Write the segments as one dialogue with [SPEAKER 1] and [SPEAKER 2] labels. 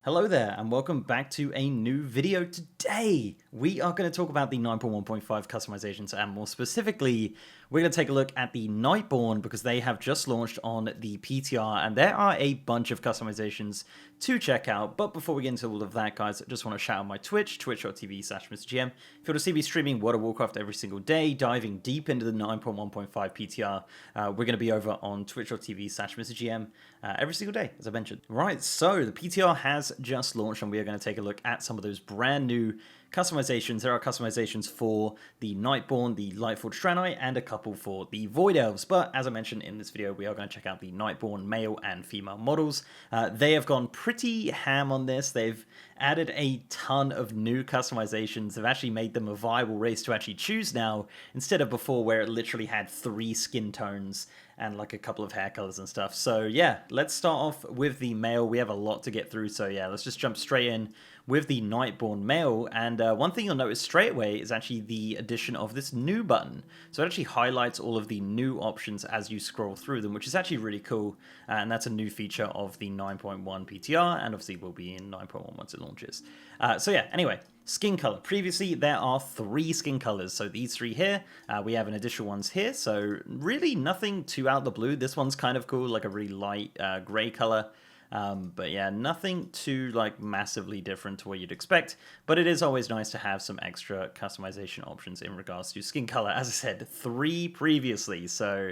[SPEAKER 1] Hello there and welcome back to a new video. Today we are going to talk about the 9.1.5 customizations, and more specifically we're going to take a look at the Nightborne because they have just launched on the PTR and there are a bunch of customizations to check out. But before we get into all of that, guys, I just want to shout out my Twitch, twitch.tv/MrGM. If you want to see me streaming World of Warcraft every single day, diving deep into the 9.1.5 PTR, we're going to be over on twitch.tv/MrGM every single day, as I mentioned. Right, so the PTR has just launched and we are going to take a look at some of those brand new customizations. There are customizations for the Nightborne, the Lightforged Draenei, and a couple for the Void Elves. But as I mentioned in this video, we are going to check out the Nightborne male and female models. They have gone pretty ham on this. They've added a ton of new customizations. They've actually made them a viable race to actually choose now, instead of before where it literally had 3 skin tones and like a couple of hair colors and stuff. So yeah, let's start off with the male. We have a lot to get through, so yeah, let's just jump straight in with the Nightborne male. And one thing you'll notice straight away is actually the addition of this new button. So it actually highlights all of the new options as you scroll through them, which is actually really cool. And that's a new feature of the 9.1 PTR, and obviously will be in 9.1 once it launches. So yeah, anyway, skin color. Previously, there are 3 skin colors. So these 3 here, we have an additional ones here. So really nothing too out the blue. This one's kind of cool, like a really light gray color. But yeah, nothing too like massively different to what you'd expect, but it is always nice to have some extra customization options in regards to skin color. As I said, 3 previously, so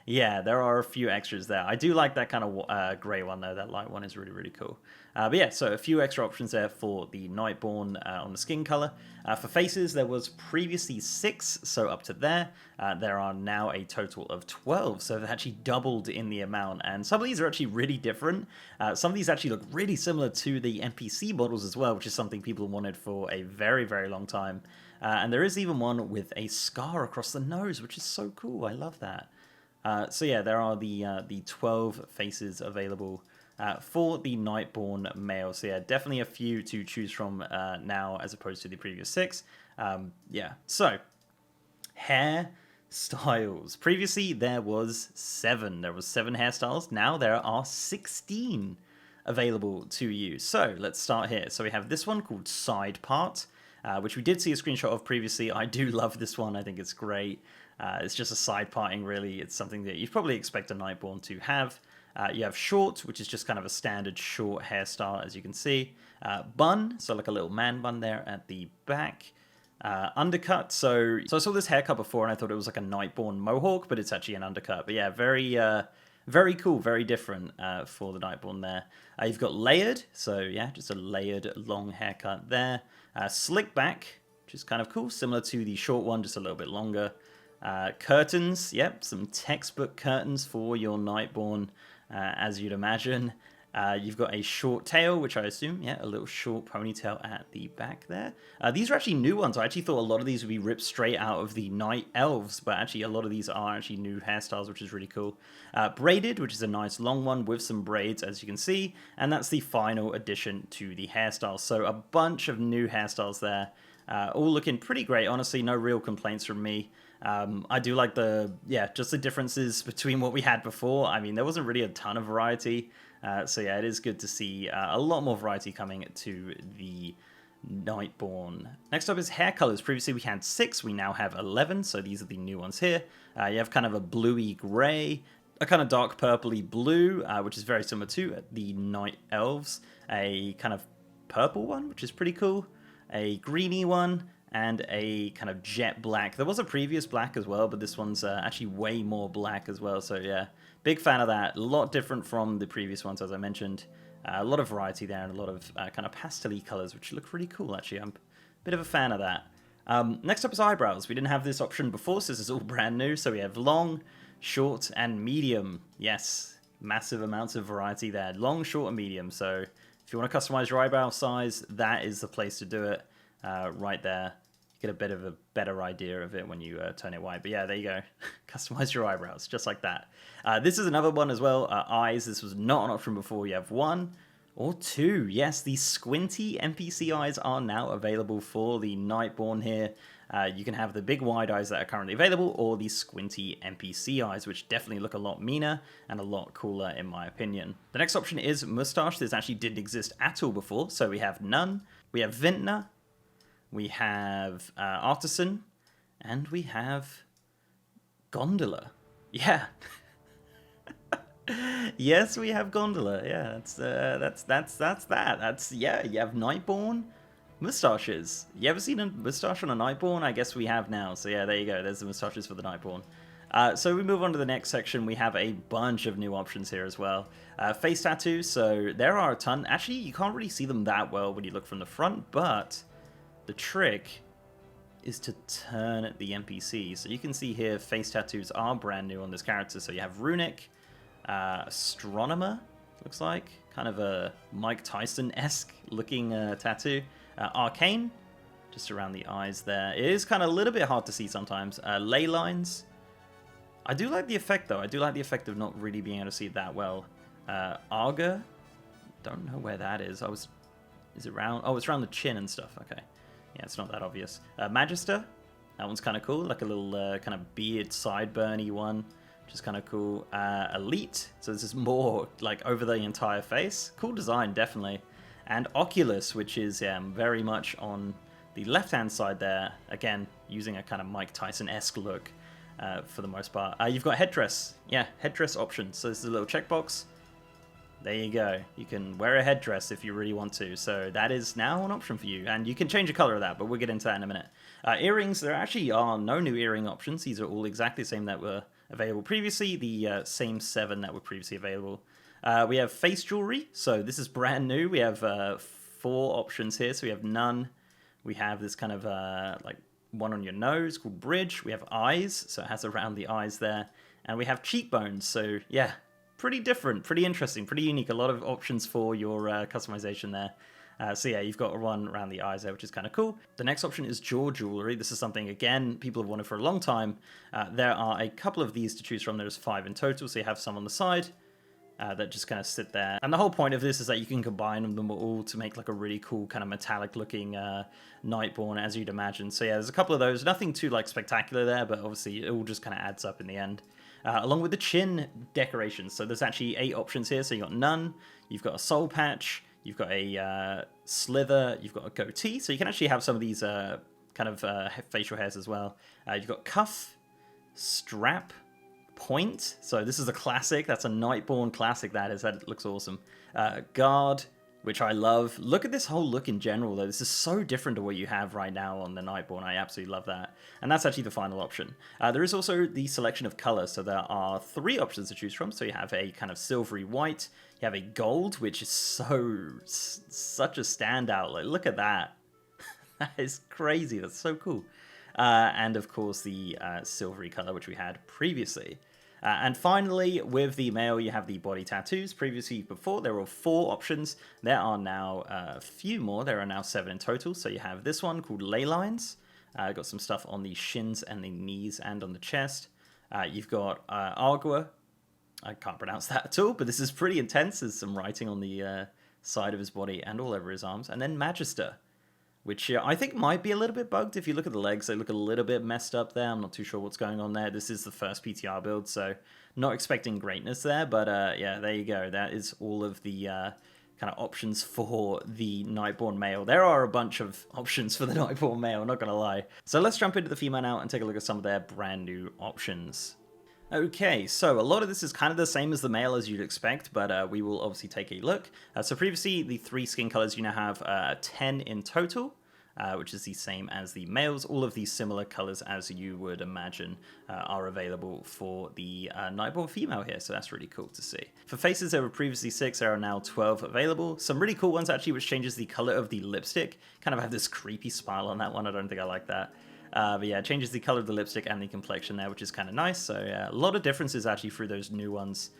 [SPEAKER 1] yeah, there are a few extras there. I do like that kind of gray one though. That light one is really, really cool. But yeah, so a few extra options there for the Nightborne on the skin color. For faces, there was previously 6, so up to there. There are now a total of 12, so they've actually doubled in the amount. And some of these are actually really different. Some of these actually look really similar to the NPC models as well, which is something people wanted for a very, very long time. And there is even one with a scar across the nose, which is so cool. I love that. So yeah, there are the 12 faces available for the Nightborne male. So yeah, definitely a few to choose from now as opposed to the previous 6. Yeah, so hair styles. Previously there was 7. There was 7 hairstyles. Now there are 16 available to you. So let's start here. So we have this one called Side Part, which we did see a screenshot of previously. I do love this one. I think it's great. It's just a side parting, really. It's something that you'd probably expect a Nightborne to have. You have Short, which is just kind of a standard short hairstyle, as you can see. Bun, so like a little man bun there at the back. Undercut, so I saw this haircut before and I thought it was like a Nightborne mohawk, but it's actually an undercut. But yeah, very cool, very different for the Nightborne there. You've got layered, so yeah, just a layered long haircut there. Slick back, which is kind of cool, similar to the short one, just a little bit longer. Curtains, yep, some textbook curtains for your Nightborne, as you'd imagine. You've got a short tail, which I assume, yeah, a little short ponytail at the back there. These are actually new ones. I actually thought a lot of these would be ripped straight out of the Night Elves, but actually a lot of these are actually new hairstyles, which is really cool. Braided, which is a nice long one with some braids, as you can see, and that's the final addition to the hairstyles. So a bunch of new hairstyles there, all looking pretty great. Honestly, no real complaints from me. I do like just the differences between what we had before. I mean, there wasn't really a ton of variety. So yeah, it is good to see a lot more variety coming to the Nightborne. Next up is hair colors. Previously we had 6, we now have 11, so these are the new ones here. You have kind of a bluey gray, a kind of dark purpley blue, which is very similar to the Night Elves, a kind of purple one, which is pretty cool, a greeny one, and a kind of jet black. There was a previous black as well, but this one's actually way more black as well, so yeah, big fan of that. A lot different from the previous ones, as I mentioned. A lot of variety there and a lot of kind of pastel-y colors, which look really cool, actually. I'm a bit of a fan of that. Next up is eyebrows. We didn't have this option before, so this is all brand new. So we have long, short, and medium. Yes, massive amounts of variety there. Long, short, and medium. So if you want to customize your eyebrow size, that is the place to do it right there. Get a bit of a better idea of it when you turn it white. But yeah, there you go. Customize your eyebrows, just like that. This is another one as well. Eyes, this was not an option before. You have 1, Or 2. Yes, the squinty NPC eyes are now available for the Nightborne here. You can have the big wide eyes that are currently available, or the squinty NPC eyes, which definitely look a lot meaner and a lot cooler in my opinion. The next option is Mustache. This actually didn't exist at all before, so we have None, we have Vintner, we have Artisan, and we have Gondola. Yeah. Yes, we have Gondola. Yeah, that's that. That's yeah. You have Nightborne mustaches. You ever seen a mustache on a Nightborne? I guess we have now. So yeah, there you go. There's the mustaches for the Nightborne. So we move on to the next section. We have a bunch of new options here as well. Face tattoos. So there are a ton. Actually, you can't really see them that well when you look from the front, but the trick is to turn the NPC. So you can see here, face tattoos are brand new on this character. So you have Runic. Astronomer, looks like. Kind of a Mike Tyson-esque looking tattoo. Arcane, just around the eyes there. It is kind of a little bit hard to see sometimes. Ley lines. I do like the effect, though. I do like the effect of not really being able to see it that well. Augur. Don't know where that is. Is it around? Oh, it's around the chin and stuff. Okay. Yeah, it's not that obvious. Magister. That one's kind of cool. Like a little kind of beard sideburny one. Which is kind of cool. Elite, so this is more like over the entire face. Cool design, definitely. And Oculus, which is very much on the left-hand side there. Again, using a kind of Mike Tyson-esque look for the most part. You've got headdress. Yeah, headdress options. So this is a little checkbox. There you go. You can wear a headdress if you really want to. So that is now an option for you. And you can change the color of that, but we'll get into that in a minute. Earrings, there actually are no new earring options. These are all exactly the same that were available previously, the same 7 that were previously available. We have face jewelry, so this is brand new. We have 4 options here. So we have None. We have this kind of like one on your nose called Bridge. We have eyes, so it has around the eyes there. And we have cheekbones, so yeah, pretty different, pretty interesting, pretty unique. A lot of options for your customization there. So yeah, you've got one around the eyes there, which is kind of cool. The next option is jaw jewelry. This is something, again, people have wanted for a long time. There are a couple of these to choose from. There's 5 in total, so you have some on the side that just kind of sit there. And the whole point of this is that you can combine them all to make like a really cool kind of metallic looking Nightborne, as you'd imagine. So yeah, there's a couple of those. Nothing too like spectacular there, but obviously it all just kind of adds up in the end. Along with the chin decorations. So there's actually 8 options here. So you've got None, you've got a soul patch, you've got a slither, you've got a goatee, so you can actually have some of these kind of facial hairs as well. You've got cuff, strap, point, so this is a classic, that's a Nightborne classic, that looks awesome. Guard, which I love. Look at this whole look in general, though. This is so different to what you have right now on the Nightborne. I absolutely love that. And that's actually the final option. There is also the selection of colors. So there are 3 options to choose from. So you have a kind of silvery white. You have a gold, which is such a standout. Like, look at that. That is crazy. That's so cool. And of course, the silvery color, which we had previously. And finally, with the male, you have the body tattoos. Previously, before, there were 4 options. There are now a few more. There are now 7 in total. So you have this one called Ley Lines. Got some stuff on the shins and the knees and on the chest. You've got Argua. I can't pronounce that at all, but this is pretty intense. There's some writing on the side of his body and all over his arms. And then Magister, which I think might be a little bit bugged. If you look at the legs, they look a little bit messed up there. I'm not too sure what's going on there. This is the first PTR build, so not expecting greatness there. But yeah, there you go. That is all of the kind of options for the Nightborne Male. There are a bunch of options for the Nightborne Male, not going to lie. So let's jump into the female now and take a look at some of their brand new options. Okay, so a lot of this is kind of the same as the male as you'd expect, but we will obviously take a look. So previously, the 3 skin colors, you now have 10 in total, which is the same as the males. All of these similar colors, as you would imagine, are available for the Nightborne female here, so that's really cool to see. For faces, there were previously 6, there are now 12 available. Some really cool ones, actually, which changes the color of the lipstick. Kind of have this creepy smile on that one, I don't think I like that. But yeah, it changes the color of the lipstick and the complexion there, which is kind of nice. So yeah, a lot of differences actually through those new ones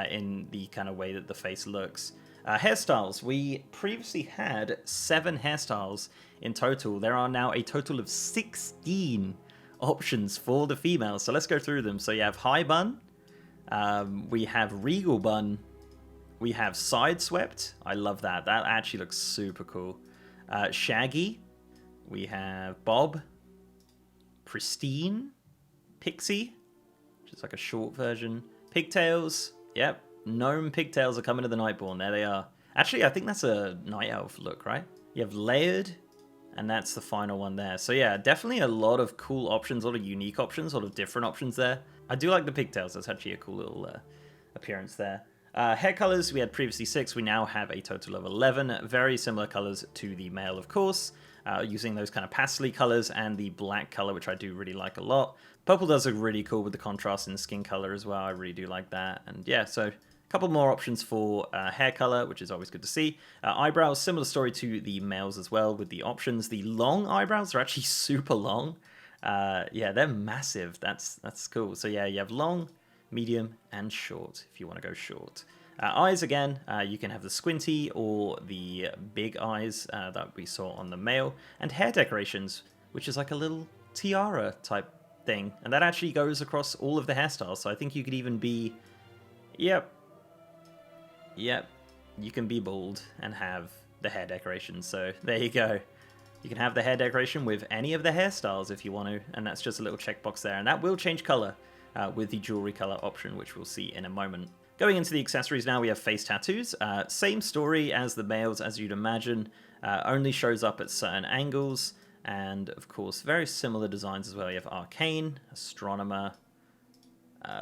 [SPEAKER 1] in the kind of way that the face looks. Hairstyles. We previously had 7 hairstyles in total. There are now a total of 16 options for the females. So let's go through them. So you have high bun. We have regal bun. We have Sideswept. I love that. That actually looks super cool. Shaggy. We have Bob. Pristine. Pixie, which is like a short version. Pigtails. Yep. Gnome Pigtails are coming to the Nightborne. There they are. Actually, I think that's a Night Elf look, right? You have Layered. And that's the final one there. So yeah, definitely a lot of cool options, a lot of unique options, a lot of different options there. I do like the pigtails. That's actually a cool little appearance there. Hair colors, we had previously 6. We now have a total of 11. Very similar colors to the male, of course. Using those kind of pastely colors and the black color, which I do really like a lot. Purple does look really cool with the contrast in the skin color as well. I really do like that. And yeah, so couple more options for hair color, which is always good to see. Eyebrows, similar story to the males as well with the options. The long eyebrows are actually super long. Yeah, they're massive. That's cool. So yeah, you have long, medium, and short if you want to go short. Eyes, again, you can have the squinty or the big eyes that we saw on the male. And hair decorations, which is like a little tiara type thing. And that actually goes across all of the hairstyles. So I think you could even be... Yep, you can be bald and have the hair decoration. So there you go. You can have the hair decoration with any of the hairstyles if you want to, and that's just a little checkbox there. And that will change color with the jewelry color option, which we'll see in a moment. Going into the accessories now, we have face tattoos. Same story as the males, as you'd imagine. Only shows up at certain angles. And of course, very similar designs as well. You have Arcane, Astronomer,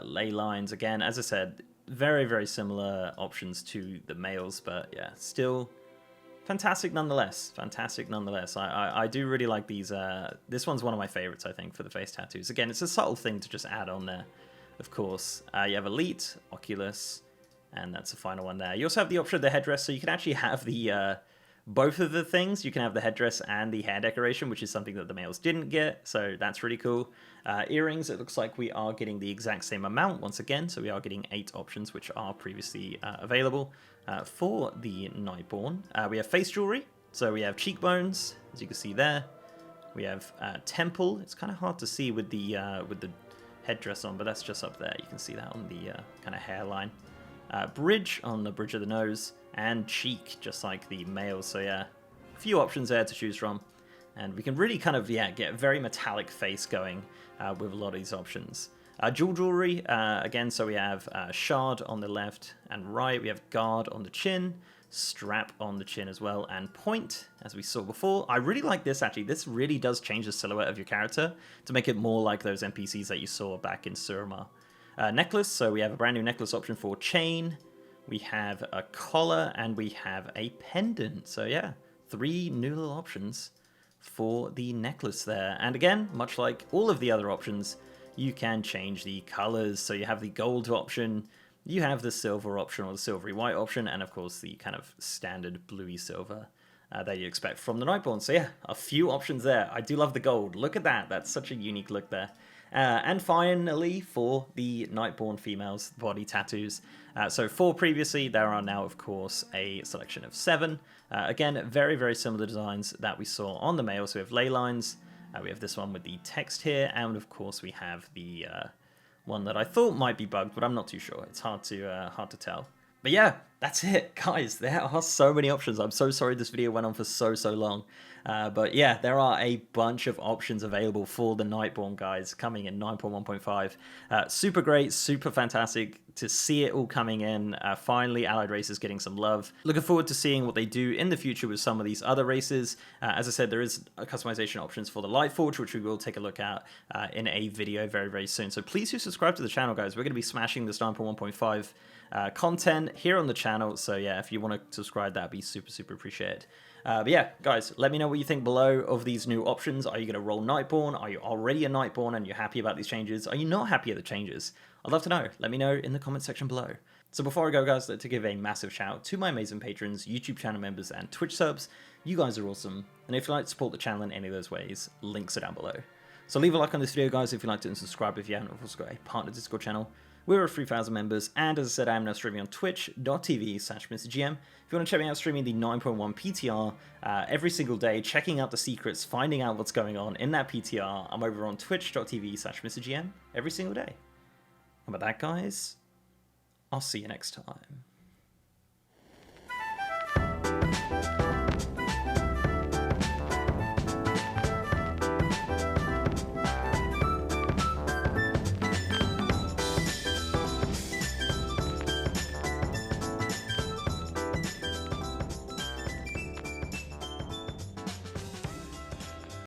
[SPEAKER 1] ley lines. Again, as I said, very, very similar options to the males, but yeah, still fantastic nonetheless. Fantastic nonetheless. I do really like these. This one's one of my favorites, I think, for the face tattoos. Again, it's a subtle thing to just add on there, of course. You have Elite, Oculus, and that's the final one there. You also have the option of the headdress, so you can actually have the both of the things. You can have the headdress and the hair decoration, which is something that the males didn't get, so that's really cool. Earrings, it looks like we are getting the exact same amount once again, so we are getting 8 options, which are previously available for the Nightborne. We have face jewelry, so we have cheekbones, as you can see there. We have temple. It's kind of hard to see with the headdress on, but that's just up there. You can see that on the kind of hairline. Bridge on the bridge of the nose, and cheek, just like the males. So yeah, a few options there to choose from. And we can really kind of, yeah, get a very metallic face going with a lot of these options. Jewelry, again, so we have shard on the left and right. We have guard on the chin, strap on the chin as well, and point, as we saw before. I really like this, actually. This really does change the silhouette of your character to make it more like those NPCs that you saw back in Suramar. Necklace, so we have a brand new necklace option for chain. We have a collar, and we have a pendant. So yeah, 3 new little options for the necklace there. And again, much like all of the other options, you can change the colors. So you have the gold option, you have the silver option or the silvery white option, and of course the kind of standard bluey silver that you expect from the Nightborne. So yeah, a few options there. I do love the gold. Look at that. That's such a unique look there. And finally, for the Nightborne females, body tattoos. So 4 previously, there are now, of course, a selection of 7. Again, very, very similar designs that we saw on the male. So we have ley lines, we have this one with the text here, and of course we have the one that I thought might be bugged, but I'm not too sure. It's hard to tell. But yeah, that's it, guys. There are so many options. I'm so sorry this video went on for so long. But yeah, there are a bunch of options available for the Nightborne, guys, coming in 9.1.5. Super great, super fantastic to see it all coming in. Finally, allied races getting some love. Looking forward to seeing what they do in the future with some of these other races. As I said, there is customization options for the Lightforge, which we will take a look at in a video very, very soon. So please do subscribe to the channel, guys. We're going to be smashing this 9.1.5 content here on the channel. So yeah, if you want to subscribe, that'd be super, super appreciated. But yeah, guys, let me know what you think below of these new options. Are you going to roll Nightborne? Are you already a Nightborne and you're happy about these changes? Are you not happy at the changes? I'd love to know. Let me know in the comment section below. So before I go, guys, I'd like to give a massive shout out to my amazing patrons, YouTube channel members, and Twitch subs. You guys are awesome. And if you'd like to support the channel in any of those ways, links are down below. So leave a like on this video, guys, if you'd like to, and subscribe if you haven't. I've also got a partner Discord channel. We're at 3,000 members, and as I said, I am now streaming on twitch.tv/MrGM. If you want to check me out streaming the 9.1 PTR every single day, checking out the secrets, finding out what's going on in that PTR, I'm over on twitch.tv/MrGM every single day. And with that, guys, I'll see you next time.